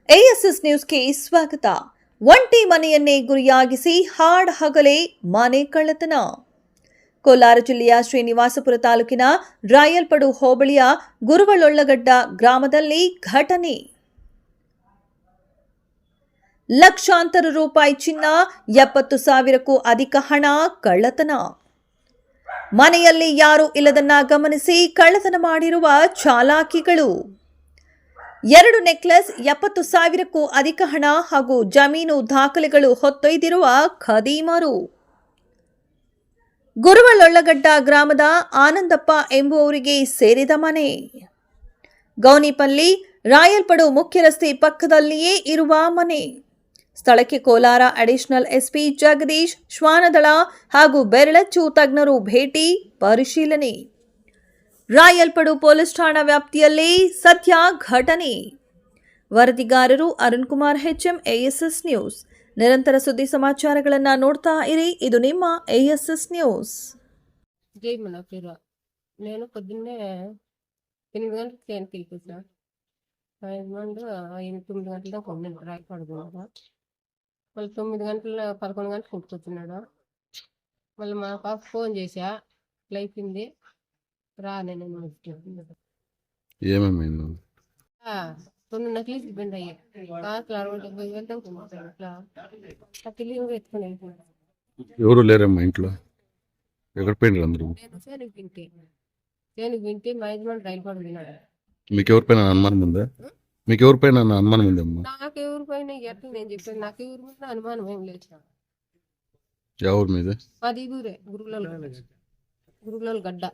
ASS ನ್ಯೂಸ್ಗೆ ಸ್ವಾಗತ. ಒಂಟಿ ಮನೆಯನ್ನೇ ಗುರಿಯಾಗಿಸಿ ಹಾಡ್ ಹಗಲೇ ಮನೆ ಕಳ್ಳತನ. ಕೋಲಾರ ಜಿಲ್ಲೆಯ ಶ್ರೀನಿವಾಸಪುರ ತಾಲೂಕಿನ ರಾಯಲ್ಪಡು ಹೋಬಳಿಯ ಗುರುವಳೊಳ್ಳಗಡ್ಡ ಗ್ರಾಮದಲ್ಲಿ ಘಟನೆ. ಲಕ್ಷಾಂತರ ರೂಪಾಯಿ ಚಿನ್ನ, 70,000ಕ್ಕೂ ಅಧಿಕ ಹಣ ಕಳ್ಳತನ. ಮನೆಯಲ್ಲಿ ಯಾರೂ ಇಲ್ಲದನ್ನ ಗಮನಿಸಿ ಕಳ್ಳತನ ಮಾಡಿರುವ ಚಾಲಾಕಿಗಳು. 2 ನೆಕ್ಲೆಸ್, 70,000ಕ್ಕೂ ಅಧಿಕ ಹಣ ಹಾಗೂ ಜಮೀನು ದಾಖಲೆಗಳು ಹೊತ್ತೊಯ್ದಿರುವ ಖದೀಮರು. ಗುರುವಳೊಳ್ಳಗಡ್ಡ ಗ್ರಾಮದ ಆನಂದಪ್ಪ ಎಂಬುವವರಿಗೆ ಸೇರಿದ ಮನೆ. ಗೌನಿಪಲ್ಲಿ ರಾಯಲ್ಪಡು ಮುಖ್ಯ ರಸ್ತೆ ಪಕ್ಕದಲ್ಲಿಯೇ ಇರುವ ಮನೆ. ಸ್ಥಳಕ್ಕೆ ಕೋಲಾರ ಅಡಿಷನಲ್ ಎಸ್ಪಿ ಜಗದೀಶ್, ಶ್ವಾನದಳ ಹಾಗೂ ಬೆರಳಚ್ಚು ತಜ್ಞರು ಭೇಟಿ ಪರಿಶೀಲನೆ. ರಾಯಲ್ಪಡು ಪೊಲೀಸ್ ಠಾಣಾ ವ್ಯಾಪ್ತಿಯಲ್ಲಿ ಸದ್ಯ ಘಟನೆ. ವರದಿಗಾರರು Arun Kumar HM, ASS news. ನಿರಂತರ ಸುದ್ದಿ ಸಮಾಚಾರಗಳನ್ನು ನೋಡ್ತಾ ಇರಿ, ಇದು ನಿಮ್ಮ ASS ನ್ಯೂಸ್. జై మన పేరు. నేను పొద్దున్నే 8 గంటలకు ట్రైన్కి వెళ్ళిపోతున్నా. 9 గంటల దాకా ఉన్నాను రాయపడుకున్నాడు. మళ్ళీ 9 గంటల 11 గంటలకు ఇంటికొచ్చున్నాడు. మళ్ళీ మా పాప ఫోన్ చేసా, ఇట్లా అయిపోయింది రా నేను ఏమేమైంది? 9 నకిలీస్ ఇబ్బంది అయ్యాయి. కాసులు 60-70 దాకా ఉంటాడు. ఇట్లా తెలియదు ఎత్తుకుని వెళ్ళిపోయాడు. ఎవరు లేరమ్మా ఇంట్లో? ఎక్కడ పోయినారు అందరూ? నేను చేనుకు వింటే మా యజమాని రైలు పడి విన్నాడు. మీకు ఎవరిపైన అనుమానం ఉందా? అనుమానం ఉందమ్మా? నాకు ఎవరిపైన ఎట్లా నేను చెప్పాను, నాకు ఎవరి మీద అనుమానం ఏం లేదు. ఎవరి మీద? మాది ఊరే గురువుల గడ్డ.